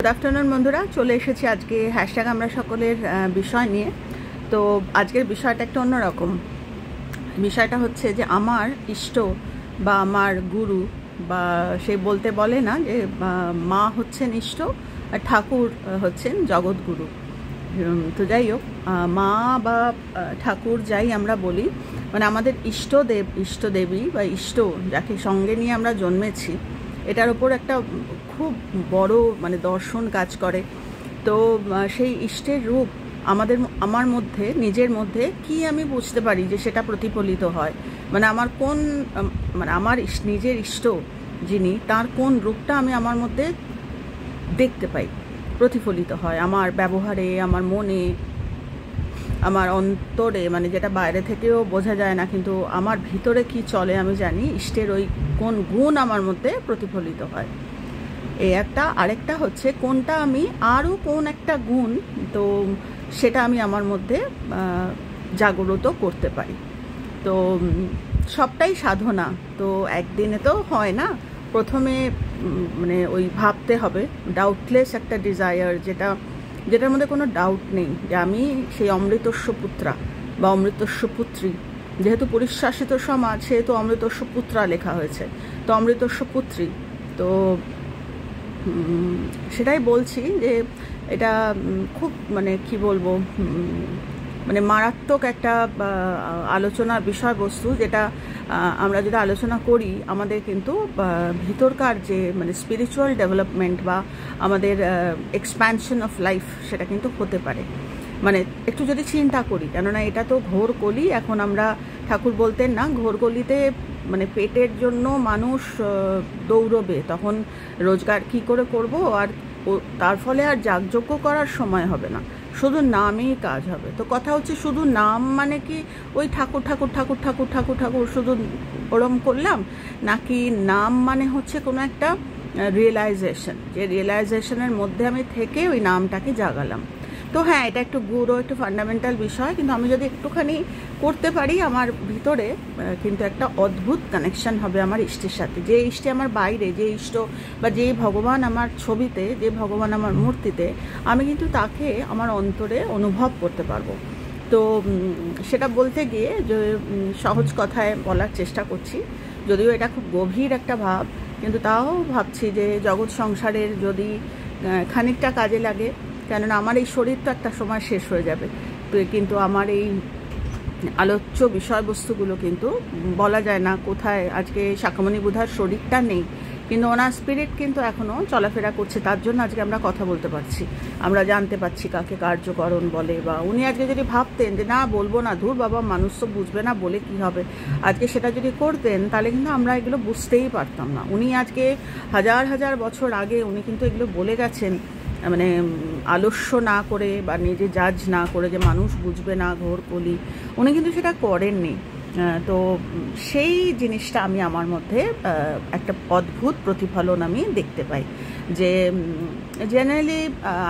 Good afternoon বন্ধুরা, চলে এসেছি আজকে হ্যাশট্যাগ আমরা সকলের বিষয় নিয়ে। তো আজকের বিষয়টা একটা অন্যরকম। বিষয়টা হচ্ছে যে আমার ইষ্ট বা আমার গুরু বা সে বলতে বলে না যে মা হচ্ছেন ইষ্ট আর ঠাকুর হচ্ছেন জগৎগুরু। তো যাই হোক, মা বা ঠাকুর যাই আমরা বলি, মানে আমাদের ইষ্টদেব, ইষ্টদেবী বা ইষ্ট যাকে সঙ্গে নিয়ে আমরা জন্মেছি, এটার ওপর একটা খুব বড় মানে দর্শন কাজ করে। তো সেই ইষ্টের রূপ আমার মধ্যে, নিজের মধ্যে কি আমি বুঝতে পারি যে সেটা প্রতিফলিত হয়, মানে আমার কোন মানে আমার নিজের ইষ্ট যিনি, তার কোন রূপটা আমি আমার মধ্যে দেখতে পাই, প্রতিফলিত হয় আমার ব্যবহারে, আমার মনে, আমার অন্তরে, মানে যেটা বাইরে থেকেও বোঝা যায় না, কিন্তু আমার ভিতরে কি চলে আমি জানি। ইষ্টের ওই কোন গুণ আমার মধ্যে প্রতিফলিত হয়, এই একটা। আরেকটা হচ্ছে কোনটা আমি আরও কোন একটা গুণ, তো সেটা আমি আমার মধ্যে জাগ্রত করতে পারি। তো সবটাই সাধনা, তো একদিনে তো হয় না। প্রথমে মানে ওই ভাবতে হবে, ডাউটলেস একটা ডিজায়ার, যেটার মধ্যে কোনো ডাউট নেই যে আমি সেই অমৃতস্য পুত্রা বা অমৃতস্য পুত্রী। যেহেতু পরিশ্বাসিত সমাজ, সেহেতু অমৃতস্য পুত্রা লেখা হয়েছে, তো অমৃতস্য পুত্রী। তো সেটাই বলছি যে এটা খুব মানে কি বলবো, মানে মারাত্মক একটা আলোচনার বিষয়বস্তু, যেটা আমরা যদি আলোচনা করি, আমাদের কিন্তু ভিতরকার যে মানে স্পিরিচুয়াল ডেভেলপমেন্ট বা আমাদের এক্সপ্যানশন অফ লাইফ, সেটা কিন্তু হতে পারে। মানে একটু যদি চিন্তা করি, কেননা এটা তো ঘোর কলি। এখন আমরা, ঠাকুর বলতেন না, ঘোর কলিতে মানে পেটের জন্য মানুষ দৌড়বে, তখন রোজগার কি করে করব, আর তার ফলে আর যাগযজ্ঞ করার সময় হবে না, শুধু নামেই কাজ হবে। তো কথা হচ্ছে, শুধু নাম মানে কি ওই ঠাকুর ঠাকুর ঠাকুর ঠাকুর ঠাকুর ঠাকুর শুধু ওরম করলাম, নাকি নাম মানে হচ্ছে কোনো একটা রিয়েলাইজেশন, যে রিয়েলাইজেশনের মধ্যে আমি থেকে ওই নামটাকে জাগালাম। তো হ্যাঁ, এটা একটু গুরু, একটু ফান্ডামেন্টাল বিষয়, কিন্তু আমি যদি একটুখানি করতে পারি, আমার ভিতরে কিন্তু একটা অদ্ভুত কানেকশন হবে আমার ইষ্টের সাথে। যে ইষ্টে আমার বাইরে, যে ইষ্ট বা যে ভগবান আমার ছবিতে, যে ভগবান আমার মূর্তিতে, আমি কিন্তু তাকে আমার অন্তরে অনুভব করতে পারবো। তো সেটা বলতে গিয়ে যে সহজ কথায় বলার চেষ্টা করছি, যদিও এটা খুব গভীর একটা ভাব, কিন্তু তাও ভাবছি যে জগৎ সংসারের যদি খানিকটা কাজে লাগে, কেননা আমার এই শরীর তো একটা সময় শেষ হয়ে যাবে, তো কিন্তু আমার এই আলোচ্য বিষয়বস্তুগুলো কিন্তু বলা যায় না কোথায়। আজকে শাখামণি বুধার শরীরটা নেই, কিন্তু ওনার স্পিরিট কিন্তু এখনও চলাফেরা করছে, তার জন্য আজকে আমরা কথা বলতে পারছি, আমরা জানতে পারছি কাকে কার্যকরণ বলে। বা উনি আজকে যদি ভাবতেন যে না বলবো না, ধুর বাবা, মানুষ তো বুঝবে না, বলে কি হবে, আজকে সেটা যদি করতেন, তাহলে কিন্তু আমরা এগুলো বুঝতেই পারতাম না। উনি আজকে হাজার হাজার বছর আগে উনি কিন্তু এগুলো বলে গেছেন, মানে আলস্য না করে বা নিজে জাজ না করে যে মানুষ বুঝবে না, ঘোর কলি, উনি কিন্তু সেটা করেননি। তো সেই জিনিসটা আমি আমার মধ্যে একটা অদ্ভুত প্রতিফলন আমি দেখতে পাই। যে জেনারেলি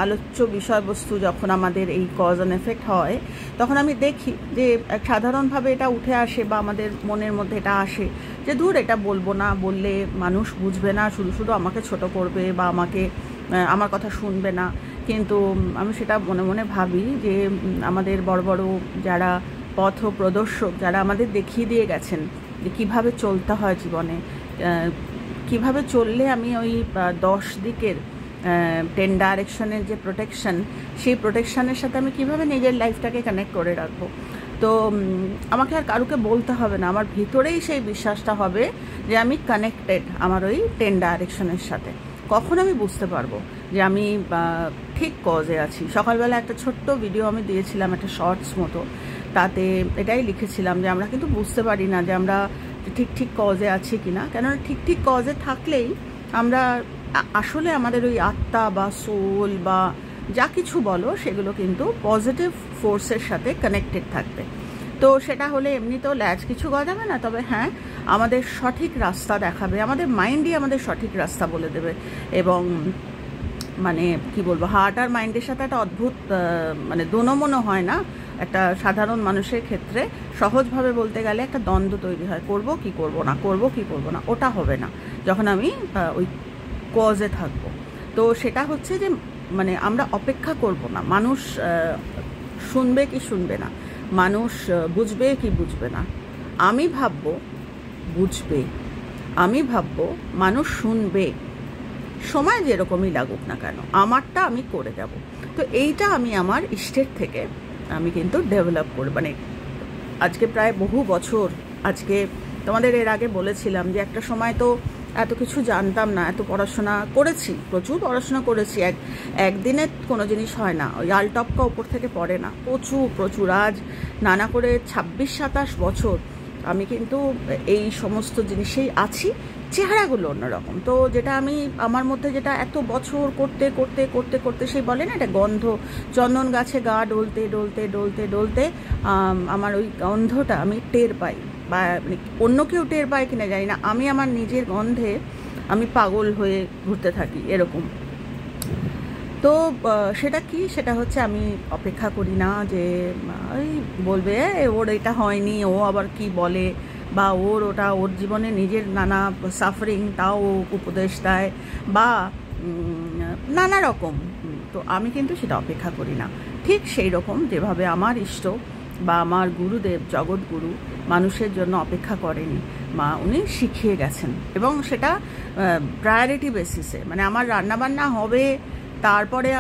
আলোচ্য বিষয়বস্তু যখন আমাদের এই কজ অ্যান্ড এফেক্ট হয়, তখন আমি দেখি যে সাধারণভাবে এটা উঠে আসে বা আমাদের মনের মধ্যে এটা আসে যে দূর, এটা বলবো না, বললে মানুষ বুঝবে না, শুধু শুধু আমাকে ছোট করবে বা আমার কথা শুনবে না। কিন্তু আমি সেটা মনে মনে ভাবি যে আমাদের বড় বড় যারা পথ প্রদর্শক, যারা আমাদের দেখিয়ে দিয়ে গেছেন যে কীভাবে চলতে হয় জীবনে, কিভাবে চললে আমি ওই 10 দিকের 10 ডাইরেকশনের যে প্রোটেকশন, সেই প্রোটেকশনের সাথে আমি কিভাবে নিজের লাইফটাকে কানেক্ট করে রাখবো। তো আমাকে আর কারুকে বলতে হবে না, আমার ভিতরেই সেই বিশ্বাসটা হবে যে আমি কানেক্টেড আমার ওই 10 ডাইরেকশনের সাথে। কখন আমি বুঝতে পারবো যে আমি ঠিক কজে আছি? সকালবেলা একটা ছোট্ট ভিডিও আমি দিয়েছিলাম, একটা শর্টস মতো, তাতে এটাই লিখেছিলাম যে আমরা কিন্তু বুঝতে পারি না যে আমরা ঠিক ঠিক কজে আছি কিনা, কেননা ঠিক ঠিক কজে থাকলেই আমরা আসলে আমাদের ওই আত্মা বা সোল বা যা কিছু বলো, সেগুলো কিন্তু পজিটিভ ফোর্সের সাথে কানেক্টেড থাকবে। তো সেটা হলে এমনিতেও ল্যাজ কিছু গজাবে না, তবে হ্যাঁ, আমাদের সঠিক রাস্তা দেখাবে, আমাদের মাইন্ডই আমাদের সঠিক রাস্তা বলে দেবে। এবং মানে কি বলবো, হার্ট আর মাইন্ডের সাথে একটা অদ্ভুত মানে দোনমনো হয় না, একটা সাধারণ মানুষের ক্ষেত্রে সহজভাবে বলতে গেলে একটা দ্বন্দ্ব তৈরি হয়, করব কি করব না, করব কি করব না, ওটা হবে না যখন আমি ওই কজে থাকবো। তো সেটা হচ্ছে যে মানে আমরা অপেক্ষা করব না, মানুষ শুনবে কি শুনবে না, মানুষ বুঝবে কি বুঝবে না। আমি ভাববো বুঝবে, আমি ভাববো মানুষ শুনবে, সময় যেরকমই লাগুক না কেন আমারটা আমি করে যাব। তো এইটা আমি আমার ইষ্টের থেকে আমি কিন্তু ডেভেলপ করি, মানে আজকে প্রায় বহু বছর। আজকে তোমাদের এর আগে বলেছিলাম যে একটা সময় তো এত কিছু জানতাম না, এত পড়াশোনা করেছি, প্রচুর পড়াশোনা করেছি, একদিনে কোনো জিনিস হয় না, ওই আলটপকা ওপর থেকে পড়ে না, প্রচুর আজ নানা করে 26-27 বছর আমি কিন্তু এই সমস্ত জিনিসেই আছি, চেহারাগুলো অন্যরকম। তো যেটা আমি আমার মধ্যে যেটা এত বছর করতে করতে করতে করতে সেই বলে না একটা গন্ধ, চন্দন গাছে গা ডলতে ডলতে ডলতে ডলতে আমার ওই গন্ধটা আমি টের পাই, বা মানে অন্য কেউ টের পায় কিনা জানি না, আমি আমার নিজের গন্ধে আমি পাগল হয়ে ঘুরতে থাকি এরকম। তো সেটা কি, সেটা হচ্ছে আমি অপেক্ষা করি না যে ওই বলবে ওর এটা হয়নি, ও আবার কি বলে, বা ওর জীবনে নিজের নানা সাফারিং তাও উপদেশ দেয় বা নানা রকম। তো আমি কিন্তু সেটা অপেক্ষা করি না। ঠিক সেই রকম যেভাবে আমার ইষ্ট বা আমার গুরুদেব জগৎগুরু মানুষের জন্য অপেক্ষা করেনি, উনি শিখিয়ে গেছেন, এবং সেটা প্রায়োরিটি বেসিসে। মানে আমার রান্নাবান্না হবে, তারপরে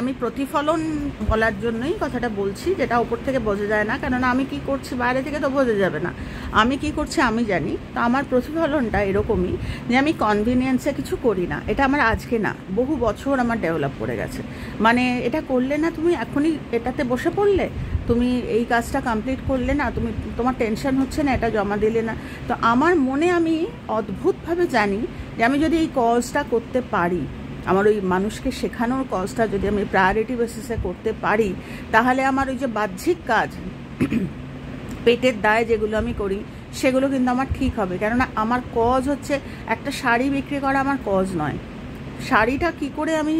আমি প্রতিফলন বলার জন্যই কথাটা বলছি, যেটা ওপর থেকে বোঝা যায় না, কেননা আমি কি করছি বাইরে থেকে তো বোঝা যাবে না, আমি কি করছি আমি জানি। তো আমার প্রতিফলনটা এরকমই যে আমি কনভিনিয়েন্সে কিছু করি না, এটা আমার আজকে না, বহু বছর আমার ডেভেলপ করে গেছে। মানে এটা করলে না, তুমি এখনই এটাতে বসে পড়লে, তুমি এই কাজটা কমপ্লিট করলে না, তোমার টেনশন হচ্ছে না, এটা জমা দিলে না, তো আমার মনে আমি অদ্ভুতভাবে জানি যে আমি যদি এই কজটা করতে পারি, আমার ওই মানুষকে শেখানোর কজটা যদি আমি প্রায়োরিটি বেসিসে করতে পারি, তাহলে আমার ওই যে বাহ্যিক কাজ, পেটের দায় যেগুলো আমি করি, সেগুলো কিন্তু আমার ঠিক হবে। কেননা আমার কজ হচ্ছে একটা শাড়ি বিক্রি করা, আমার কজ নয়। শাড়িটা কি করে আমি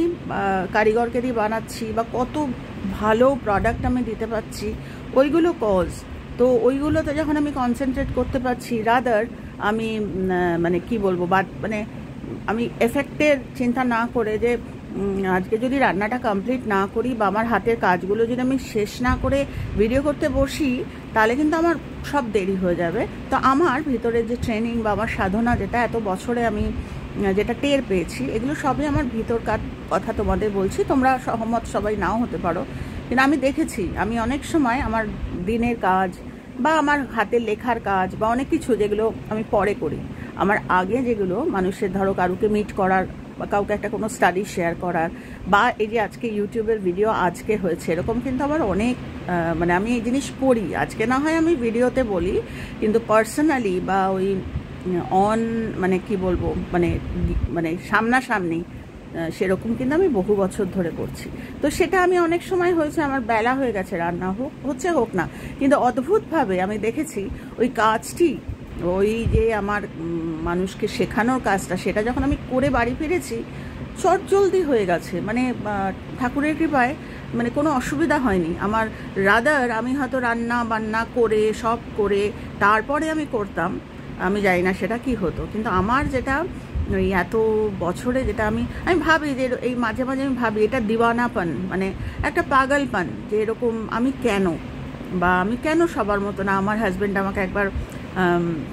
কারিগরকে দিয়ে বানাচ্ছি বা কত ভালো প্রোডাক্ট আমি দিতে পারছি, ওইগুলো কজ। তো ওইগুলোতে যখন আমি কনসেন্ট্রেট করতে পারছি, রাদার আমি মানে কি বলবো, মানে আমি এফেক্টের চিন্তা না করে যে আজকে যদি রান্নাটা কমপ্লিট না করি বা আমার হাতের কাজগুলো যদি আমি শেষ না করে ভিডিও করতে বসি, তাহলে কিন্তু আমার সব দেরি হয়ে যাবে। তো আমার ভিতরের যে ট্রেনিং বা আমার সাধনা, যেটা এত বছরে আমি যেটা টের পেয়েছি, এগুলো সবই আমার ভিতরকার কথা তোমাদের বলছি। তোমরা সহমত সবাই নাও হতে পারো, কিন্তু আমি দেখেছি আমি অনেক সময় আমার দিনের কাজ বা আমার হাতের লেখার কাজ বা অনেক কিছু যেগুলো আমি পরে করি, আমার আগে যেগুলো মানুষের, ধরো কারুকে মিট করার বা কাউকে একটা কোনো স্টাডি শেয়ার করার, বা এই যে আজকে ইউটিউবের ভিডিও আজকে হয়েছে, এরকম কিন্তু আমার অনেক মানে আমি এই জিনিস করি। আজকে না হয় আমি ভিডিওতে বলি, কিন্তু পার্সোনালি বা ওই মানে কি বলবো, মানে সামনাসামনি সেরকম কিন্তু আমি বহু বছর ধরে করছি। তো সেটা আমি অনেক সময় হয়েছে আমার বেলা হয়ে গেছে, রান্না হোক না, কিন্তু অদ্ভুতভাবে আমি দেখেছি ওই কাজটি, ওই যে আমার মানুষকে শেখানোর কাজটা, সেটা যখন আমি করে বাড়ি ফিরেছি, চটজলদি হয়ে গেছে। মানে ঠাকুরের কৃপায় মানে কোনো অসুবিধা হয়নি আমার। রাদার আমি হয়তো রান্না বান্না করে সব করে তারপরে আমি করতাম, আমি জানি না সেটা কি হতো, কিন্তু আমার যেটা ওই এত বছরে যেটা আমি ভাবি যে এই মাঝে মাঝে আমি ভাবি এটা দিওয়ানাপন, মানে একটা পাগলপন, যে এরকম আমি কেন সবার মতো না। আমার হাজব্যান্ড আমাকে একবার,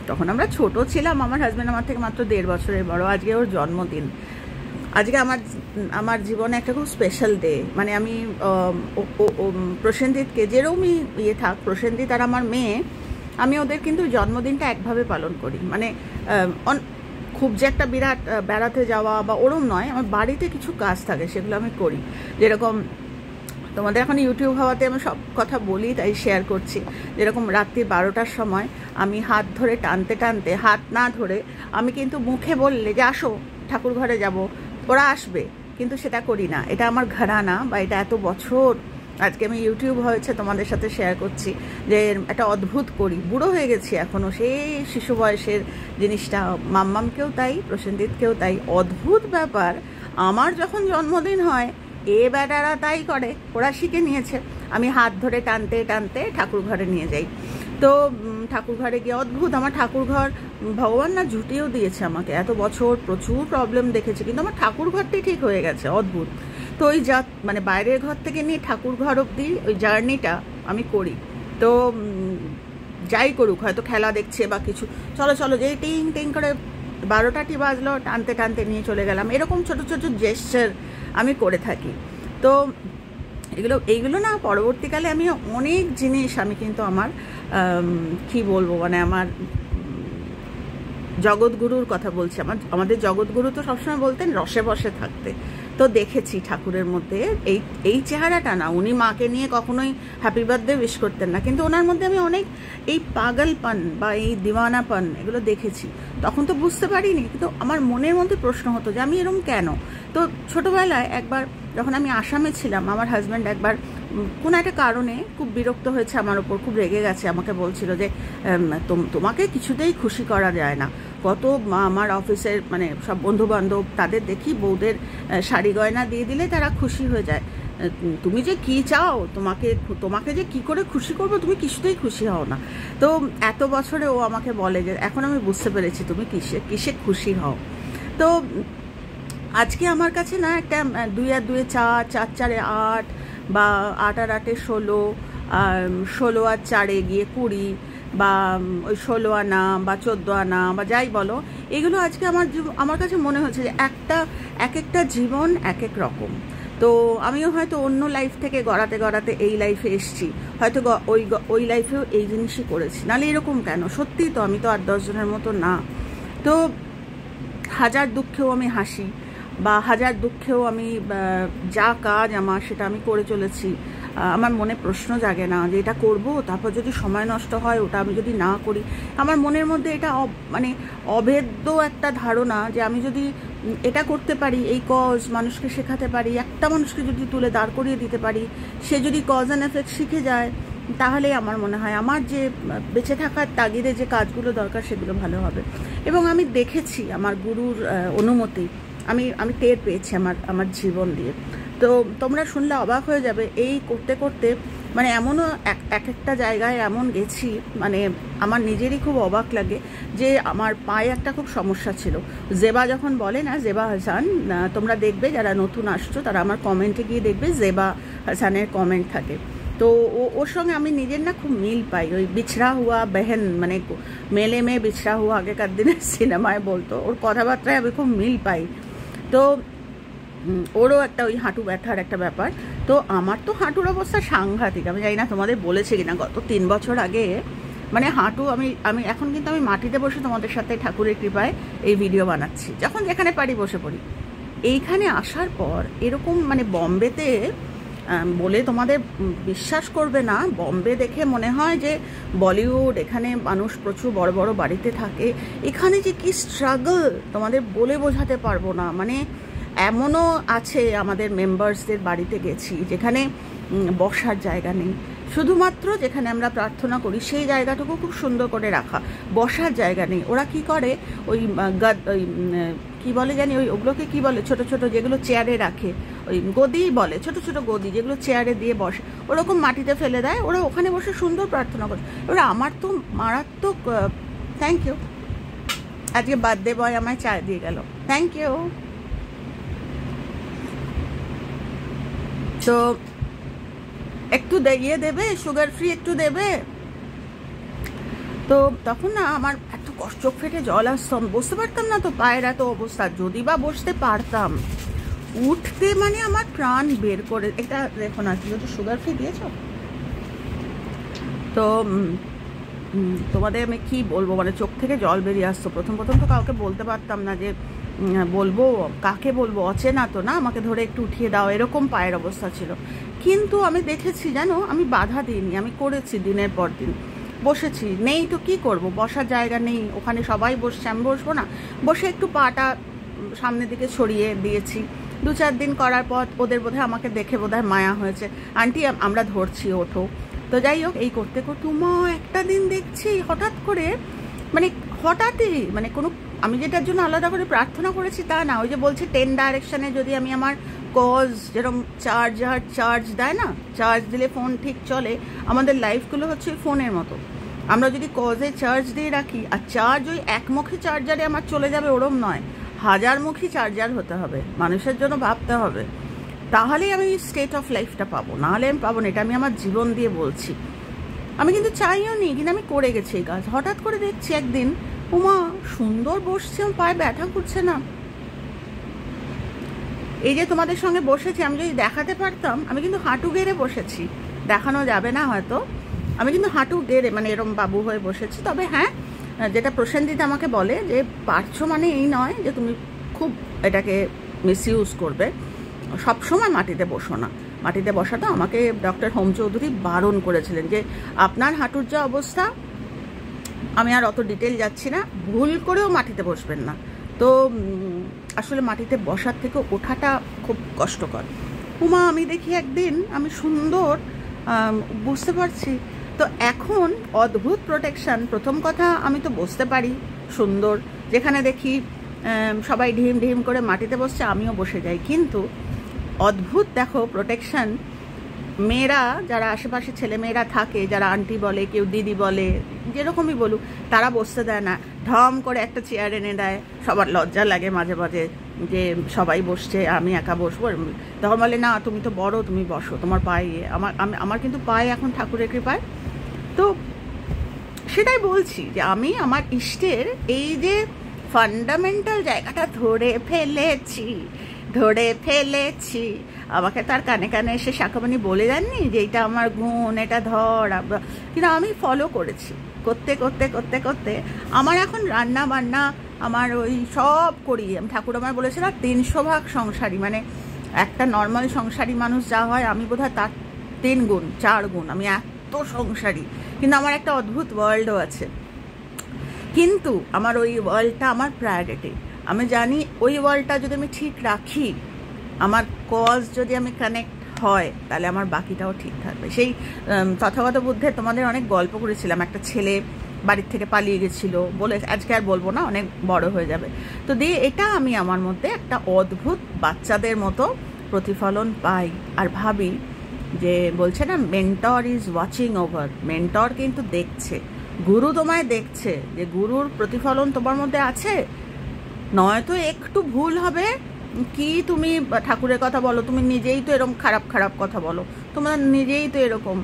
তখন আমরা ছোট ছিলাম, আমার হাজব্যান্ড আমার থেকে মাত্র 1.5 বছরের বড়, আজকে ওর জন্মদিন। আজকে আমার জীবনে একটা খুব স্পেশাল ডে। মানে আমি প্রসেনজিৎকে, যেরকমই থাক, প্রসেনজিৎ আর আমার মেয়ে, আমি ওদের কিন্তু জন্মদিনটা একভাবে পালন করি। মানে খুব যে একটা বিরাট বেড়াতে যাওয়া বা ওরম নয়, আমার বাড়িতে কিছু কাজ থাকে সেগুলো আমি করি। যেরকম তোমাদের এখন ইউটিউব হওয়াতে আমি সব কথা বলি, তাই শেয়ার করছি। যেরকম রাত্রি 12টার সময় আমি হাত ধরে টানতে টানতে, হাত না ধরে আমি কিন্তু মুখে বললে যে আসো ঠাকুর ঘরে যাব, ওরা আসবে, কিন্তু সেটা করি না। এটা আমার ঘরানা, বা এটা এত বছর আজকে আমি ইউটিউব হয়েছে তোমাদের সাথে শেয়ার করছি যে একটা অদ্ভুত করি। বুড়ো হয়ে গেছি এখনও, সেই শিশু বয়সের জিনিসটা। মাম্মামকেও তাই, প্রসেনজিৎকেও তাই। অদ্ভুত ব্যাপার, আমার যখন জন্মদিন হয় বেটারা তাই করে, ওরা শিখে নিয়েছে। আমি হাত ধরে টানতে টানতে ঠাকুর ঘরে নিয়ে যাই। তো ঠাকুর ঘরে গিয়ে অদ্ভুত, আমার ঠাকুর ঘর ভগবান না জুটিয়েও দিয়েছে আমাকে, এত বছর প্রচুর প্রবলেম দেখেছি কিন্তু আমার ঠাকুর ঘরটাই ঠিক হয়ে গেছে, অদ্ভুত। তো ওই যা মানে বাইরের ঘর থেকে নিয়ে ঠাকুর ঘর অবধি ওই জার্নিটা আমি করি। তো যাই করুক, হয়তো খেলা দেখছে বা কিছু, চলো চলো যেই টিং টিং করে 12টাটি বাজলো, টানতে টানতে নিয়ে চলে গেলাম, এরকম ছোট ছোট জেস্চার আমি করে থাকি। তো এইগুলো না পরবর্তীকালে আমি অনেক জিনিস আমি কিন্তু আমার কি বলবো মানে আমার জগৎগুরুর কথা বলছি, আমাদের জগৎগুরু তো সবসময় বলতেন রসে বসে থাকতে। তো দেখেছি ঠাকুরের মধ্যে এই চেহারাটা না, উনি মাকে নিয়ে কখনোই হ্যাপি বার্থডে উইশ করতেন না, কিন্তু ওনার মধ্যে আমি অনেক এই পাগলপন বা এই দিওয়ানাপন এগুলো দেখেছি। তখন তো বুঝতে পারিনি, কিন্তু আমার মনের মধ্যে প্রশ্ন হতো যে আমি এরকম কেন। তো ছোটোবেলায় একবার যখন আমি আসামে ছিলাম, আমার হাজব্যান্ড একবার কোনো একটা কারণে খুব বিরক্ত হয়েছে আমার ওপর, খুব রেগে গেছে, আমাকে বলছিল যে তোমাকে কিছুতেই খুশি করা যায় না। কত আমার অফিসের মানে সব বন্ধুবান্ধব তাদের দেখি বউদের শাড়ি গয়না দিয়ে দিলে তারা খুশি হয়ে যায়, তুমি যে কি চাও, তোমাকে যে কি করে খুশি করবো, তুমি কিছুতেই খুশি হও না। তো এত বছরে ও আমাকে বলে যে এখন আমি বুঝতে পেরেছি তুমি কিসে খুশি হও। তো আজকে আমার কাছে না একটা 2 আর 2 4, 4 4 8 বা 8 আর 8 16, 16 আর 4 গিয়ে 20 বা ওই 16 আনা বা 14 আনা বা যাই বলো, এগুলো আজকে আমার কাছে মনে হচ্ছে যে এক একটা জীবন এক এক রকম। তো আমিও হয়তো অন্য লাইফ থেকে গড়াতে গড়াতে এই লাইফে এসছি, হয়তো ওই লাইফেও এই জিনিসই করেছি, নাহলে এরকম কেন? সত্যিই তো আমি তো 8-10 জনের মতো না। তো হাজার দুঃখেও আমি হাসি, বা হাজার দুঃখেও আমি যা কাজ আমার সেটা আমি করে চলেছি। আমার মনে প্রশ্ন জাগে না যে এটা করব, তারপর যদি সময় নষ্ট হয় ওটা আমি যদি না করি। আমার মনের মধ্যে এটা মানে অভেদ্য একটা ধারণা যে আমি যদি এটা করতে পারি, এই কজ মানুষকে শেখাতে পারি, একটা মানুষকে যদি তুলে দাঁড় করিয়ে দিতে পারি, সে যদি কজ অ্যান্ড এফেক্ট শিখে যায়, তাহলে আমার মনে হয় আমার যে বেঁচে থাকার তাগিদে যে কাজগুলো দরকার সেগুলো ভালো হবে। এবং আমি দেখেছি আমার গুরুর অনুমতি আমি টের পেয়েছি আমার জীবন দিয়ে। তো তোমরা শুনলে অবাক হয়ে যাবে, এই করতে করতে মানে এমনও এক একটা জায়গায় এমন গেছি, মানে আমার নিজেরই খুব অবাক লাগে যে আমার পায়ে একটা খুব সমস্যা ছিল। জেবা যখন বলে না, জেবা হাসান, তোমরা দেখবে যারা নতুন আসছো তারা আমার কমেন্টে গিয়ে দেখবে জেবা হাসানের কমেন্ট থাকে। তো ওর সঙ্গে আমি নিজের না খুব মিল পাই, ওই বিছড়া হুয়া বেহেন মানে মেলে মেয়ে বিছড়া হুয়া আগেকার দিনের সিনেমায় বলতো, ওর কথাবার্তায় আমি খুব মিল পাই। তো ওরও একটা ওই হাঁটু ব্যথার একটা ব্যাপার। তো আমার তো হাঁটুর অবস্থা সাংঘাতিক, আমি জানি না তোমাদের বলেছি কিনা, গত 3 বছর আগে মানে হাঁটু আমি এখন কিন্তু আমি মাটিতে বসে তোমাদের সাথে ঠাকুরের কৃপায় এই ভিডিও বানাচ্ছি, যখন যেখানে পারি বসে পড়ি। এইখানে আসার পর এরকম মানে বম্বেতে বলে তোমাদের বিশ্বাস করবে না, বম্বে দেখে মনে হয় যে বলিউড, এখানে মানুষ প্রচুর বড় বড় বাড়িতে থাকে, এখানে যে কি স্ট্রাগল তোমাদের বলে বোঝাতে পারবো না। মানে এমনও আছে আমাদের মেম্বার্সদের বাড়িতে গেছি যেখানে বসার জায়গা নেই, শুধুমাত্র যেখানে আমরা প্রার্থনা করি সেই জায়গাটুকু খুব সুন্দর করে রাখা, বসার জায়গা নেই। ওরা কি করে, ওই ওই কী বলে জানি, ওগুলোকে কী বলে, ছোট ছোট যেগুলো চেয়ারে রাখে, ওই গদি বলে, ছোট ছোট গদি যেগুলো চেয়ারে দিয়ে বসে, ওরকম মাটিতে ফেলে দেয়, ওরা ওখানে বসে সুন্দর প্রার্থনা করে। এবার আমার তো মারাত্মক, থ্যাংক ইউ, আজকে বার্থডে বয় আমায় চা দিয়ে গেল, থ্যাংক ইউ। তো একটু ইয়ে দেবে, সুগার ফ্রি একটু দেবে। তো তখন না আমার এত কষ্ট, চোখ ফেটে জল আসতাম, বসতে পারতাম না, তো পায়ের এত অবস্থা, যদি বা বসতে পারতাম উঠতে মানে আমার প্রাণ বের করে। এটা দেখো না, তুমি তো সুগার ফ্রি দিয়েছ। তো তোমাদের আমি কি বলবো, মানে চোখ থেকে জল বেরিয়ে আসতো। প্রথম তো কাউকে বলতে পারতাম না যে বলবো, কাকে বলবো, অচেনা তো না, আমাকে ধরে একটু উঠিয়ে দাও, এরকম পায়ের অবস্থা ছিল। কিন্তু আমি দেখেছি জানো, আমি বাধা দিইনি, আমি করেছি, দিনের পর দিন বসেছি। নেই তো কি করব, বসার জায়গা নেই, ওখানে সবাই বসছে, আমি বসবো না, বসে একটু পাটা সামনের দিকে ছড়িয়ে দিয়েছি। 2-4 দিন করার পর ওদের বোধহয় আমাকে দেখে বোধহয় মায়া হয়েছে, আন্টি আমরা ধরছি, ওঠো। তো যাই হোক, এই করতে করতে একটা দিন দেখছি হঠাৎ করে, মানে হঠাৎই, মানে কোনো আমি যেটার জন্য আলাদা করে প্রার্থনা করেছি তা না, ওই যে বলছি 10 ডাইরেকশনে যদি আমি আমার কজ, যেরকম চার্জ দেয় না, চার্জ দিলে ফোন ঠিক চলে, আমাদের লাইফগুলো হচ্ছে ফোনের মতো। আমরা যদি কজে চার্জ দিয়ে রাখি, আর চার্জ ওই একমুখী চার্জারে আমার চলে যাবে ওরম নয়, হাজারমুখী চার্জার হতে হবে, মানুষের জন্য ভাবতে হবে, তাহলেই আমি স্টেট অফ লাইফটা পাবো, নাহলে আমি পাবো না। এটা আমি আমার জীবন দিয়ে বলছি। আমি কিন্তু চাইও নি, কিন্তু আমি করে গেছি এই কাজ। হঠাৎ করে দেখছি একদিন, উমা সুন্দর বসছি, আমার পায়ে ব্যথা করছে না। এই যে তোমাদের সঙ্গে বসেছি, আমি যদি দেখাতে পারতাম, আমি কিন্তু হাঁটু গেড়ে বসেছি, দেখানো যাবে না হয়তো, আমি কিন্তু হাঁটু গেড়ে মানে এরম বাবু হয়ে বসেছি। তবে হ্যাঁ, যেটা প্রসেনজিৎ আমাকে বলে যে পারছো মানে এই নয় যে তুমি খুব এটাকে মিসইউজ করবে, সবসময় মাটিতে বসো না। মাটিতে বসাটা আমাকে ডক্টর হোম চৌধুরী বারণ করেছিলেন যে আপনার হাঁটুর যা অবস্থা, আমি আর অত ডিটেল যাচ্ছি না, ভুল করেও মাটিতে বসবেন না। তো আসলে মাটিতে বসার থেকে ওঠাটা খুব কষ্টকর। উমা আমি দেখি একদিন আমি সুন্দর বুঝতে পারছি। তো এখন অদ্ভুত প্রোটেকশান। প্রথম কথা, আমি তো বসতে পারি সুন্দর, যেখানে দেখি সবাই ঢিম ঢিম করে মাটিতে বসছে আমিও বসে যাই, কিন্তু অদ্ভুত দেখো প্রোটেকশান। মেয়েরা যারা আশেপাশে ছেলেমেয়েরা থাকে, যারা আন্টি বলে, কেউ দিদি বলে, যেরকমই বলুক, তারা বসতে দেয় না, ঢম করে একটা চেয়ার এনে দেয়। সবার লজ্জা লাগে মাঝে মাঝে যে সবাই বসছে, আমি একা বসবো। তখন বলে না তুমি তো বড়, তুমি বসো, তোমার পায়ে। আমার কিন্তু পায়ে এখন ঠাকুরের কৃপায়। তো সেটাই বলছি যে আমি আমার ইষ্টের এই যে ফান্ডামেন্টাল জায়গাটা ধরে ফেলেছি। আমাকে তার কানে কানে এসে শাখাবানি বলে দেননি যে এটা আমার গুণ, এটা ধর, কিন্তু আমি ফলো করেছি। করতে করতে করতে করতে আমার এখন রান্না বান্না আমার ওই সব করি। আমি ঠাকুর আমার বলেছিল 300 ভাগ সংসারী, মানে একটা নর্মাল সংসারী মানুষ যা হয় আমি বোধহয় তার 3 গুণ 4 গুণ, আমি এত সংসারী। কিন্তু আমার একটা অদ্ভুত ওয়ার্ল্ডও আছে, কিন্তু আমার ওই ওয়ার্ল্ডটা আমার প্রায়োরিটি। আমি জানি ওই ওয়ার্ল্ডটা যদি আমি ঠিক রাখি, আমার কজ যদি আমি কানেক্ট হয়, তাহলে আমার বাকিটাও ঠিক থাকবে। সেই তথাগত বুদ্ধের তোমাদের অনেক গল্প করেছিলাম, একটা ছেলে বাড়ির থেকে পালিয়ে গেছিল বলে, আজকে আর বলবো না, অনেক বড় হয়ে যাবে। তো দিয়ে এটা আমি আমার মধ্যে একটা অদ্ভুত বাচ্চাদের মতো প্রতিফলন পাই, আর ভাবি যে বলছে না mentor is watching over, mentor কিন্তু দেখছে, গুরু তোমায় দেখছে যে গুরুর প্রতিফলন তোমার মধ্যে আছে। নয়তো একটু ভুল হবে, কি তুমি ঠাকুরের কথা বলো, তুমি নিজেই তো এরকম খারাপ খারাপ কথা বলো, তোমার নিজেই তো এরকম।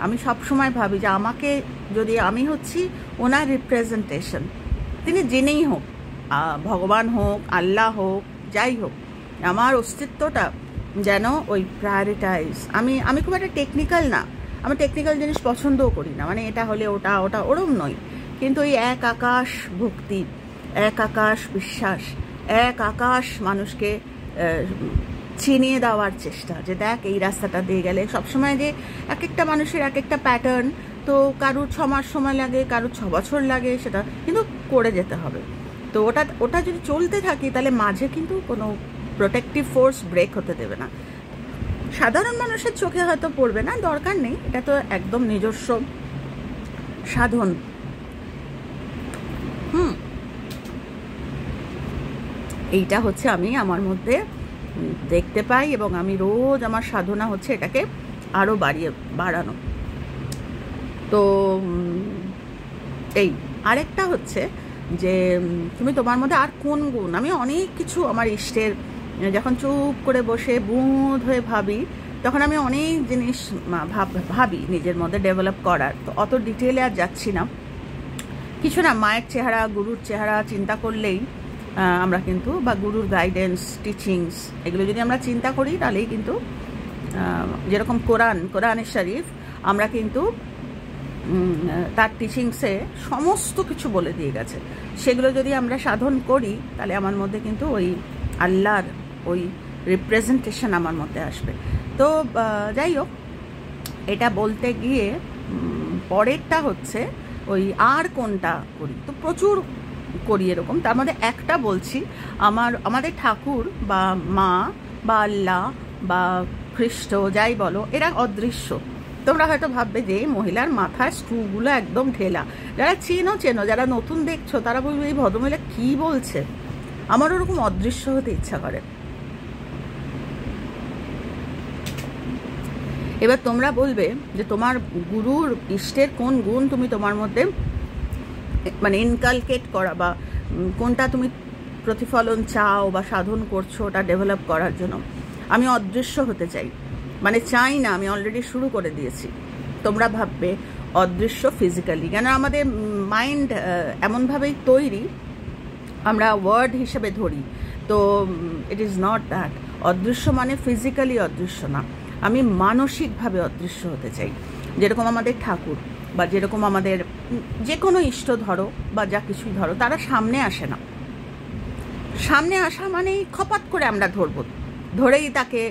আমি সব সময় ভাবি যে আমাকে যদি, আমি হচ্ছি ওনার রিপ্রেজেন্টেশন, তিনি জেনেই হোক, ভগবান হোক, আল্লাহ হোক, যাই হোক, আমার অস্তিত্বটা যেন ওই প্রায়োরিটাইজ। আমি খুব একটা টেকনিক্যাল না, আমি টেকনিক্যাল জিনিস পছন্দও করি না, মানে এটা হলে ওটা ওরম নয়, কিন্তু ওই এক আকাশ ভক্তি, এক আকাশ বিশ্বাস, এক আকাশ মানুষকে চিনিয়ে দেওয়ার চেষ্টা, যে দেখ এই রাস্তাটা দিয়ে গেলে সবসময় যে এক একটা মানুষের এক একটা প্যাটার্ন, তো কারুর 6 মাস সময় লাগে, কারুর 6 বছর লাগে, সেটা কিন্তু করে যেতে হবে। তো ওটা যদি চলতে থাকি, তাহলে মাঝে কিন্তু কোনো প্রোটেক্টিভ ফোর্স ব্রেক হতে দেবে না। সাধারণ মানুষের চোখে হয়তো পড়বে না, দরকার নেই, এটা তো একদম নিজস্ব সাধন। এইটা হচ্ছে আমি আমার মধ্যে দেখতে পাই, এবং আমি রোজ আমার সাধনা হচ্ছে এটাকে আরও বাড়ানো। তো এই আরেকটা হচ্ছে যে তুমি তোমার মধ্যে আর কোন গুণ, আমি অনেক কিছু আমার ইষ্টের, যখন চুপ করে বসে বুঁদ হয়ে ভাবি, তখন আমি অনেক জিনিস ভাবি নিজের মধ্যে ডেভেলপ করার। তো অত ডিটেলে আর যাচ্ছি না, কিছু না, মায়ের চেহারা, গুরুর চেহারা চিন্তা করলেই আমরা কিন্তু, বা গুরুর গাইডেন্স, টিচিংস, এগুলো যদি আমরা চিন্তা করি, তাহলেই কিন্তু যেরকম কোরআনের শরীফ, আমরা কিন্তু তার টিচিংসে সমস্ত কিছু বলে দিয়ে গেছে, সেগুলো যদি আমরা সাধন করি, তাহলে আমার মধ্যে কিন্তু ওই আল্লাহর ওই রিপ্রেজেন্টেশন আমার মধ্যে আসবে। তো যাই হোক, এটা বলতে গিয়ে পরেরটা হচ্ছে ওই আর কোনটা করি, তো প্রচুর করি এরকম। তার মধ্যে একটা বলছি, আমাদের ঠাকুর বা মা বা আল্লাহ বা খ্রিস্ট যাই বলো, এরা অদৃশ্য। তোমরা হয়তো ভাববে যে মহিলার মাথায় স্ক্রুগুলো একদম ঢেলা, যারা চেনো, যারা নতুন দেখছো তারা বলবে এই ভদ্রমহিলা কী বলছে। আমার ওরকম অদৃশ্য হতে ইচ্ছা করে। এবার তোমরা বলবে যে তোমার গুরুর ইষ্টের কোন গুণ তুমি তোমার মধ্যে মানে ইনকালকেট করা বা কোনটা তুমি প্রতিফলন চাও বা সাধন করছো ওটা ডেভেলপ করার জন্য। আমি অদৃশ্য হতে চাই, মানে চাই না, আমি অলরেডি শুরু করে দিয়েছি। তোমরা ভাববে অদৃশ্য ফিজিক্যালি, কেন আমাদের মাইন্ড এমনভাবেই তৈরি, আমরা ওয়ার্ড হিসেবে ধরি। তো ইট ইজ নট দ্যাট। অদৃশ্য মানে ফিজিক্যালি অদৃশ্য না, আমি মানসিকভাবে অদৃশ্য হতে চাই। যেরকম আমাদের ঠাকুর বা যেরকম আমাদের যে কোনো ইষ্ট ধরো বা যা কিছুই ধরো, তারা সামনে আসে না। সামনে আসা মানেই খপাত করে আমরা ধরবো, ধরেই তাকে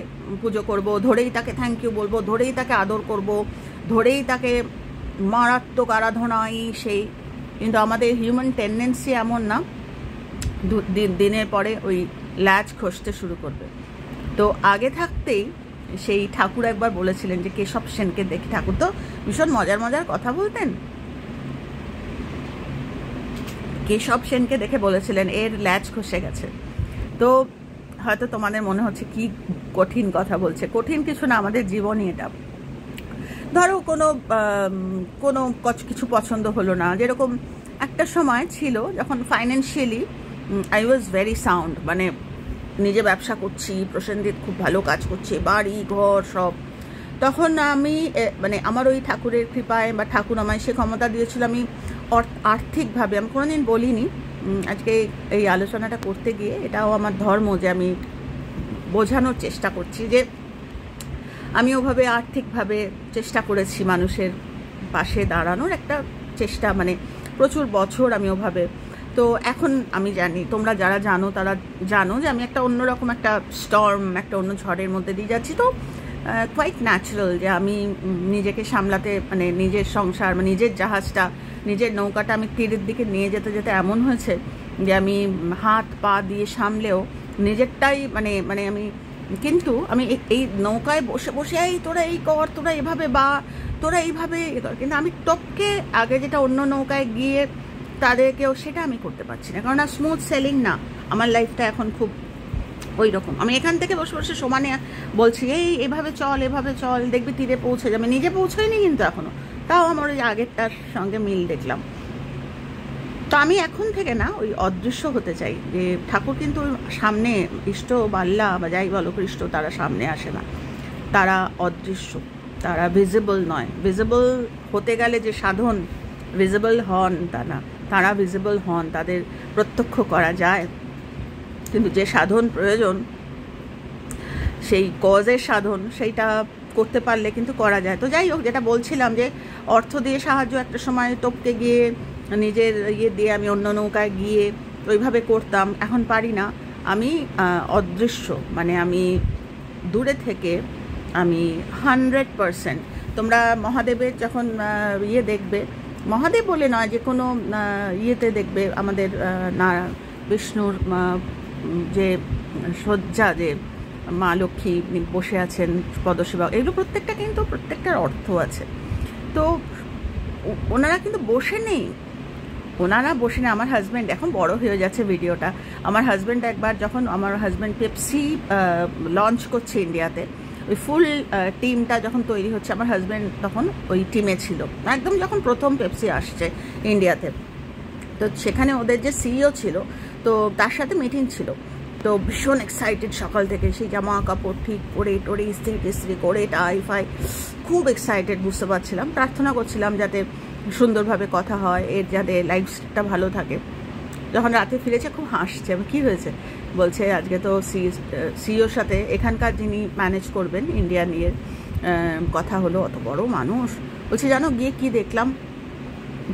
পুজো করব, ধরেই তাকে থ্যাংক ইউ বলবো, ধরেই তাকে আদর করব, ধরেই তাকে মারাত্মক আরাধনাই সেই। কিন্তু আমাদের হিউম্যান টেন্ডেন্সি এমন না, দিনের পরে ওই ল্যাচ খসতে শুরু করবে। তো আগে থাকতেই সেই ঠাকুর একবার বলেছিলেন যে কেশব সেনকে দেখে, ঠাকুর তো ভীষণ মজার মজার কথা বলতেন, কেশব সেনকে দেখে বলেছিলেন এর ল্যাচ খসে গেছে। তো হয়তো তোমাদের মনে হচ্ছে কি কঠিন কথা বলছে। কঠিন কিছু না, আমাদের জীবনই এটা। ধরো কোনো কিছু পছন্দ হলো না, যেরকম একটা সময় ছিল যখন financially I was very sound, মানে নিজে ব্যবসা করছি, প্রসেনজিৎ খুব ভালো কাজ করছে, বাড়ি ঘর সব। তখন আমি মানে আমার ওই ঠাকুরের কৃপায় বা ঠাকুর আমায় সে ক্ষমতা দিয়েছিল, আমি আর্থিকভাবে, আমি কোনোদিন বলিনি, আজকে এই আলোচনাটা করতে গিয়ে এটাও আমার ধর্ম যে আমি বোঝানোর চেষ্টা করছি যে আমি ওভাবে আর্থিকভাবে চেষ্টা করেছি মানুষের পাশে দাঁড়ানোর একটা চেষ্টা, মানে প্রচুর বছর আমি ওভাবে। তো এখন আমি জানি, তোমরা যারা জানো তারা জানো যে আমি একটা অন্যরকম একটা স্টর্ম, একটা অন্য ঝড়ের মধ্যে দিয়ে যাচ্ছি। তো কোয়াইট ন্যাচারাল যে আমি নিজেকে সামলাতে, মানে নিজের সংসার, মানে নিজের জাহাজটা, নিজের নৌকাটা আমি তীরের দিকে নিয়ে যেতে যেতে এমন হয়েছে যে আমি হাত পা দিয়ে সামলেও নিজেরটাই মানে আমি, কিন্তু আমি এই নৌকায় বসে বসে এই তোরা এই কর, তোরা এভাবে বা তোরা এইভাবে কর, কিন্তু আমি টপকে আগে যেটা অন্য নৌকায় গিয়ে তাদেরকেও, সেটা আমি করতে পারছি না, কারণ স্মুথ সেলিং না আমার লাইফটা এখন খুব ওই রকম। আমি এখান থেকে বসে বসে সমানে বলছি এভাবে চল, এভাবে চল, দেখবি তীরে পৌঁছে যাবে, নিজে পৌঁছয়নি কিন্তু এখনো, তাও আমার ওই আগেরটার সঙ্গে মিল দেখলাম। তো আমি এখন থেকে না ওই অদৃশ্য হতে চাই, যে ঠাকুর কিন্তু সামনে, ইষ্ট বাল্লা বা যাই বলো কৃষ্ণ, তারা সামনে আসে না, তারা অদৃশ্য, তারা ভিজিবল নয়। ভিজিবল হতে গেলে যে সাধন, ভিজিবল হন তা না, তারা ভিজিবল হন, তাদের প্রত্যক্ষ করা যায়, কিন্তু যে সাধন প্রয়োজন, সেই কজের সাধন, সেইটা করতে পারলে কিন্তু করা যায়। তো যাই হোক, যেটা বলছিলাম যে অর্থ দিয়ে সাহায্য একটা সময় টপকে গিয়ে নিজের ইয়ে দিয়ে আমি অন্য নৌকায় গিয়ে ওইভাবে করতাম, এখন পারি না। আমি অদৃশ্য, মানে আমি দূরে থেকে আমি 100%। তোমরা মহাদেবের যখন ইয়ে দেখবে, মহাদেব বলে নয়, যে কোনো ইয়েতে দেখবে আমাদের বিষ্ণুর যে শয্যা, যে মা লক্ষ্মী বসে আছেন পদসেবা, এগুলো প্রত্যেকটা কিন্তু প্রত্যেকটার অর্থ আছে। তো ওনারা কিন্তু বসে নেই, আমার হাজব্যান্ড এখন বড় হয়ে যাচ্ছে ভিডিওটা, আমার হাজব্যান্ড একবার যখন আমার হাজব্যান্ড পেপসি লঞ্চ করছে ইন্ডিয়াতে, ওই ফুল টিমটা যখন তৈরি হচ্ছে, আমার হাজব্যান্ড তখন ওই টিমে ছিল, একদম যখন প্রথম পেপসি আসছে ইন্ডিয়াতে। তো সেখানে ওদের যে সিইও ছিল, তো তার সাথে মিটিং ছিল। তো ভীষণ এক্সাইটেড সকাল থেকে, সেই জামা কাপড় ঠিক করে টোরে ইস্ত্রি করে টাই ফাই, খুব এক্সাইটেড, বুঝতে পারছিলাম। প্রার্থনা করছিলাম যাতে সুন্দরভাবে কথা হয়, এর যাতে লাইফটা ভালো থাকে। যখন রাতে ফিরেছে খুব হাসছে, আমি কী হয়েছে, বলছে আজকে তো সিইওর সাথে এখানকার যিনি ম্যানেজ করবেন ইন্ডিয়া নিয়ে কথা হলো, অত বড় মানুষ। বলছে জানো গিয়ে কি দেখলাম,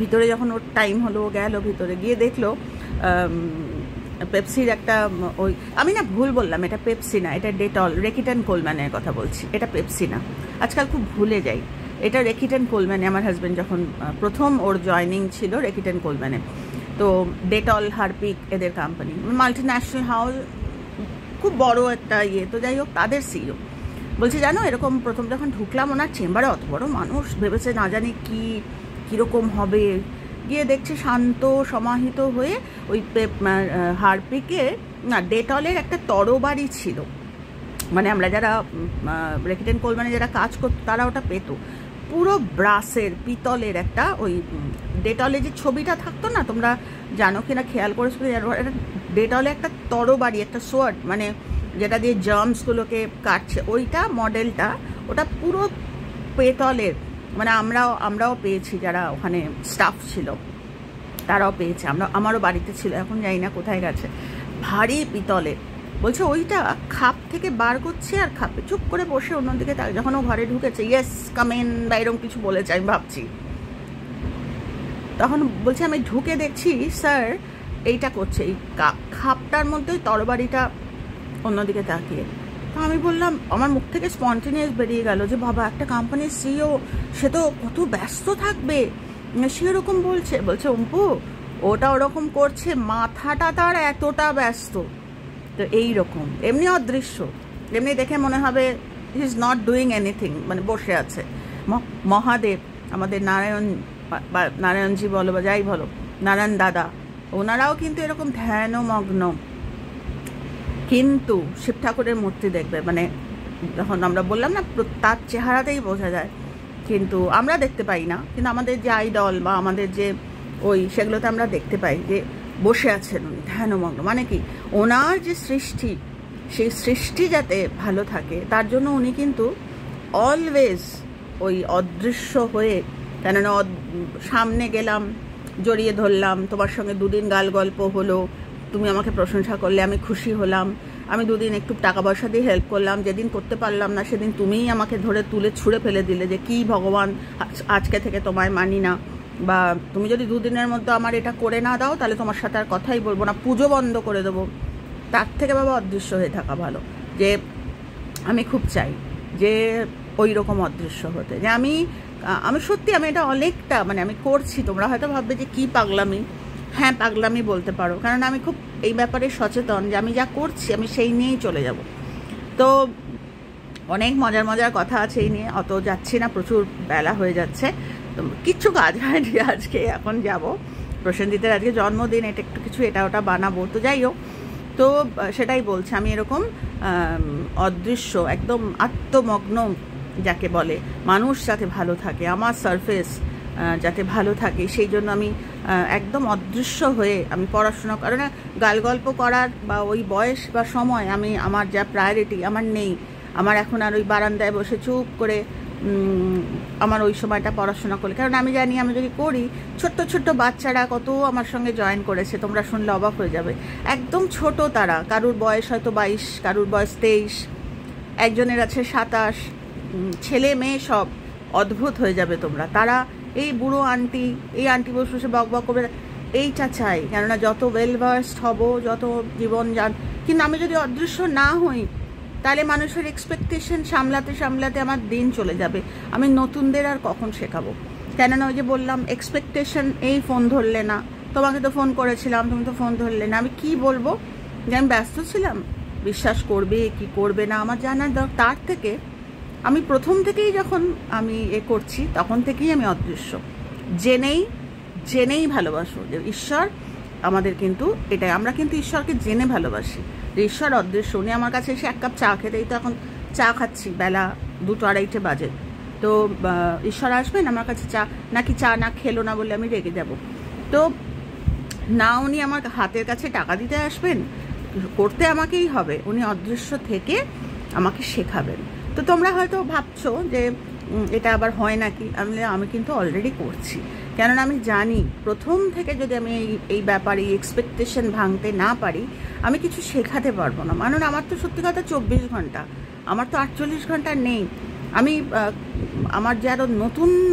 ভিতরে যখন ওর টাইম হলো গেল, ভিতরে গিয়ে দেখলো পেপসির একটা, ওই আমি না ভুল বললাম, এটা পেপসি না, এটা ডেটল, রেকিটেন কোলম্যানের কথা বলছি, এটা পেপসি না, আজকাল খুব ভুলে যাই। এটা রেকিটেন কোলম্যানে, আমার হাজব্যান্ড যখন প্রথম ওর জয়নিং ছিল রেকিটেন কোলম্যানে, তো ডেটল, হারপিক এদের কোম্পানি, মাল্টি ন্যাশনাল হাউস, খুব বড় একটা ইয়ে। তো যাই হোক, তাদের সিইও বলছে জানো এরকম প্রথম যখন ঢুকলাম ওনার চেম্বারে, অত বড় মানুষ, ভেবেছে না জানি কীরকম হবে, গিয়ে দেখছে শান্ত সমাহিত হয়ে ওই হারপিকে না ডেটলের একটা তরবারি ছিল, মানে আমরা যারা রেকিটেন কোল মানে যারা কাজ করতো তারা ওটা পেতো, পুরো ব্রাসের পিতলের একটা ওই ডেটলে যে ছবিটা থাকতো না, তোমরা জানো কিনা খেয়াল করেছো, এটা ডেটলে একটা তরবারি, একটা সোয়ার্ড, মানে যেটা দিয়ে জার্মসগুলোকে কাটছে, ওইটা মডেলটা, ওটা পুরো পেতলের। মানে আমরাও পেয়েছি, যারা ওখানে স্টাফ ছিল তারাও পেয়েছে, আমারও বাড়িতে ছিল, এখন জানি না কোথায় গেছে, ভারী পিতলের। বলছে ওইটা খাপ থেকে বার করছে আর খাপে চুপ করে বসে অন্যদিকে, যখন ও ঘরে ঢুকেছে ইয়েস কামেন বা এরকম কিছু বলেছে, আমি ভাবছি তখন বলছে আমি ঢুকে দেখছি স্যার এইটা করছে, এই খাপটার মধ্যে তরবারিটা অন্যদিকে তাকিয়ে। তো আমি বললাম, আমার মুখ থেকে স্পন্টেনিয়াস বেরিয়ে গেল যে বাবা, একটা কোম্পানির সিইও, সে তো কত ব্যস্ত থাকবে, সে ওরকম বলছে অম্পু ওটা ওরকম করছে, মাথাটা তার এতটা ব্যস্ত। তো এইরকম এমনি অদৃশ্য, এমনি দেখে মনে হবে he is not doing anything, মানে বসে আছে। মহাদেব, আমাদের নারায়ণজি বলো বা যাই বলো, নারায়ণ দাদা, ওনারাও কিন্তু এরকম ধ্যানমগ্ন। কিন্তু শিব ঠাকুরের মূর্তি দেখবে, মানে যখন আমরা বললাম না তার চেহারাতেই বোঝা যায়, কিন্তু আমরা দেখতে পাই না, কিন্তু আমাদের যে আইডল বা আমাদের যে ওই সেগুলোতে আমরা দেখতে পাই যে বসে আছেন উনি ধ্যানমগ্ন। মানে কি, ওনার যে সৃষ্টি, সেই সৃষ্টি যাতে ভালো থাকে তার জন্য উনি কিন্তু অলওয়েজ ওই অদৃশ্য হয়ে, কেননা সামনে গেলাম, জড়িয়ে ধরলাম, তোমার সঙ্গে দুদিন গাল গল্প হলো, তুমি আমাকে প্রশংসা করলে, আমি খুশি হলাম, আমি দুদিন একটু টাকা পয়সা দিয়ে হেল্প করলাম, যেদিন করতে পারলাম না সেদিন তুমিই আমাকে ধরে তুলে ছুঁড়ে ফেলে দিলে যে কি ভগবান আজকে থেকে তোমায় মানি না, বা তুমি যদি দুদিনের মধ্যে আমার এটা করে না দাও তাহলে তোমার সাথে আর কথাই বলবো না, পুজো বন্ধ করে দেবো। তার থেকে বাবা অদৃশ্য হয়ে থাকা ভালো। যে আমি খুব চাই যে ওই রকম অদৃশ্য হতে, যে আমি সত্যি আমি এটা অনেকটা মানে আমি করছি। তোমরা হয়তো ভাববে যে কি পাগলামি, হ্যাঁ পাগলামি বলতে পারো, কারণ আমি খুব এই ব্যাপারে সচেতন যে আমি যা করছি আমি সেই নিয়েই চলে যাব। তো অনেক মজার কথা আছে এই নিয়ে, অত যাচ্ছি না, প্রচুর বেলা হয়ে যাচ্ছে, কিচ্ছু কাজ হয়নি আজকে। এখন যাব, প্রসেনজিতের আজকে জন্মদিন, এটা একটু কিছু এটা ওটা বানাবো, তো যাই হোক। তো সেটাই বলছি, আমি এরকম অদৃশ্য একদম আত্মমগ্ন যাকে বলে, মানুষ যাতে ভালো থাকে, আমার সারফেস যাতে ভালো থাকে, সেই জন্য আমি একদম অদৃশ্য হয়ে আমি পড়াশোনা, কারণ গাল গল্প করার বা ওই বয়স বা সময় আমার যা প্রায়োরিটি আমার নেই। আমার এখন আর ওই বারান্দায় বসে চুপ করে আমার ওই সময়টা পড়াশোনা করলে, কারণ আমি জানি আমি যদি করি, ছোট্ট বাচ্চারা কত আমার সঙ্গে জয়েন করেছে, তোমরা শুনলে অবাক হয়ে যাবে, একদম ছোট তারা, কারুর বয়স হয়তো 22, কারুর বয়স 23, একজনের আছে 27, ছেলে মেয়ে সব, অদ্ভুত হয়ে যাবে তোমরা। তারা এই বুড়ো আন্টি, এই আন্টি বসে বসে বক করবে, এইটা চাই, কেননা যত ওয়েল ভার্সড হব, যত জীবন কিন্তু আমি যদি অদৃশ্য না হই তাহলে মানুষের এক্সপেকটেশন সামলাতে আমার দিন চলে যাবে। আমি নতুনদের আর কখন শেখাবো? কেননা ওই যে বললাম এক্সপেকটেশন, এই ফোন ধরলে না, তোমাকে তো ফোন করেছিলাম, তুমি তো ফোন ধরলে না, আমি কি বলবো যে আমি ব্যস্ত ছিলাম? বিশ্বাস করবে কি করবে না আমার জানার দরকার। তার থেকে আমি প্রথম থেকেই যখন আমি করছি তখন থেকেই আমি অদৃশ্য, জেনেই ভালোবাসো যে ঈশ্বর আমাদের, কিন্তু এটাই আমরা কিন্তু ঈশ্বরকে জেনে ভালোবাসি যে ঈশ্বর অদৃশ্য। উনি আমার কাছে এসে এক কাপ চা খেতেই, তো এখন চা খাচ্ছি, বেলা 2-2:30 বাজে, তো ঈশ্বর আসবেন আমার কাছে চা, নাকি চা না খেলো না বলে আমি রেগে যাব? তো না, উনি আমার হাতের কাছে টাকা দিতে আসবেন, করতে আমাকেই হবে, উনি অদৃশ্য থেকে আমাকে শেখাবেন। তো তোমরা হয়তো ভাবছো যে এটা আবার হয় নাকি, আমি কিন্তু অলরেডি করছি, কেননা আমি জানি প্রথম থেকে যদি আমি এই ব্যাপারে এক্সপেকটেশন ভাঙতে না পারি আমি কিছু শেখাতে পারবো না। মানে আমার তো সত্যি কথা 24 ঘন্টা, আমার তো 48 ঘন্টা নেই। আমি আমার যে আরও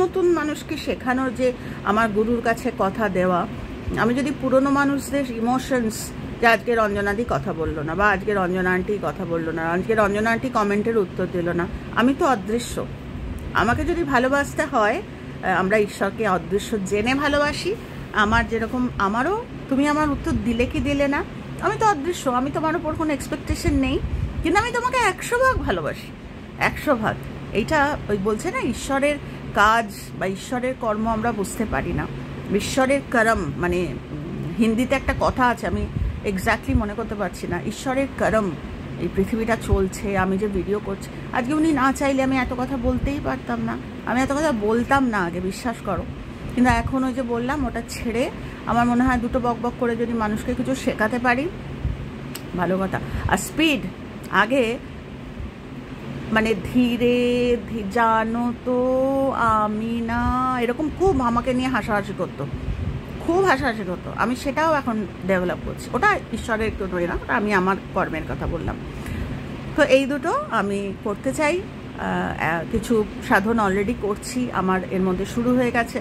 নতুন মানুষকে শেখানোর যে আমার গুরুর কাছে কথা দেওয়া, আমি যদি পুরনো মানুষদের ইমোশনস, যে আজকে রঞ্জনাদি কথা বললো না, বা আজকে রঞ্জনা আন্টি কথা বললো না, আজকে রঞ্জনা আন্টি কমেন্টের উত্তর দিল না, আমি তো অদৃশ্য। আমাকে যদি ভালোবাসতে হয়, আমরা ঈশ্বরকে অদৃশ্য জেনে ভালোবাসি। আমার যেরকম, আমারও তুমি আমার উত্তর দিলে কি দিলে না, আমি তো অদৃশ্য, আমি তোমার উপর কোনো এক্সপেকটেশন নেই, কিন্তু আমি তোমাকে 100 ভাগ ভালোবাসি, 100 ভাগ। এইটা ওই বলছে না, ঈশ্বরের কাজ বা ঈশ্বরের কর্ম আমরা বুঝতে পারি না, ঈশ্বরের করম, মানে হিন্দিতে একটা কথা আছে, আমি এক্স্যাক্টলি মনে করতে পারছি না, ঈশ্বরের করম, এই পৃথিবীটা চলছে, আমি যে ভিডিও করছি। আজকে উনি না চাইলে আমি এত কথা বলতেই পারতাম না, আমি এত কথা বলতাম না আগে, বিশ্বাস করো। কিন্তু এখন ওই যে বললাম, ওটা ছেড়ে আমার মনে হয় দুটো বক বক করে যদি মানুষকে কিছু শেখাতে পারি, ভালো কথা। আর স্পিড, আগে মানে ধীরে জানো তো আমি না, এরকম খুব আমাকে নিয়ে হাসাহাসি করতো, খুব হাসাহাসি করতো। আমি সেটাও এখন ডেভেলপ করছি। ওটা ঈশ্বরের একটু নয় না, ওটা আমি আমার কর্মের কথা বললাম। তো এই দুটো আমি করতে চাই। কিছু সাধন অলরেডি করছি, আমার এর মধ্যে শুরু হয়ে গেছে,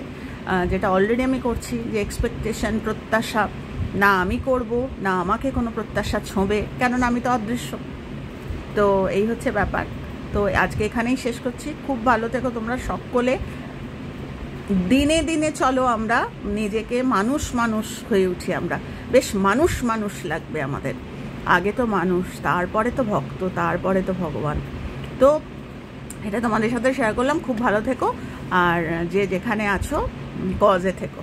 যেটা অলরেডি আমি করছি, যে এক্সপেকটেশন, প্রত্যাশা, না আমি করব না আমাকে কোনো প্রত্যাশা ছোঁবে, কেননা আমি তো অদৃশ্য। তো এই হচ্ছে ব্যাপার। তো আজকে এখানেই শেষ করছি। খুব ভালো থেকো তোমরা সকলে। দিনে দিনে চলো আমরা নিজেকে মানুষ মানুষ হয়ে উঠি, আমরা বেশ মানুষ মানুষ লাগবে আমাদের। আগে তো মানুষ, তারপরে তো ভক্ত, তারপরে তো ভগবান। তো এটা তোমাদের সাথে শেয়ার করলাম। খুব ভালো থেকো, আর যে যেখানে আছো কজে থেকো।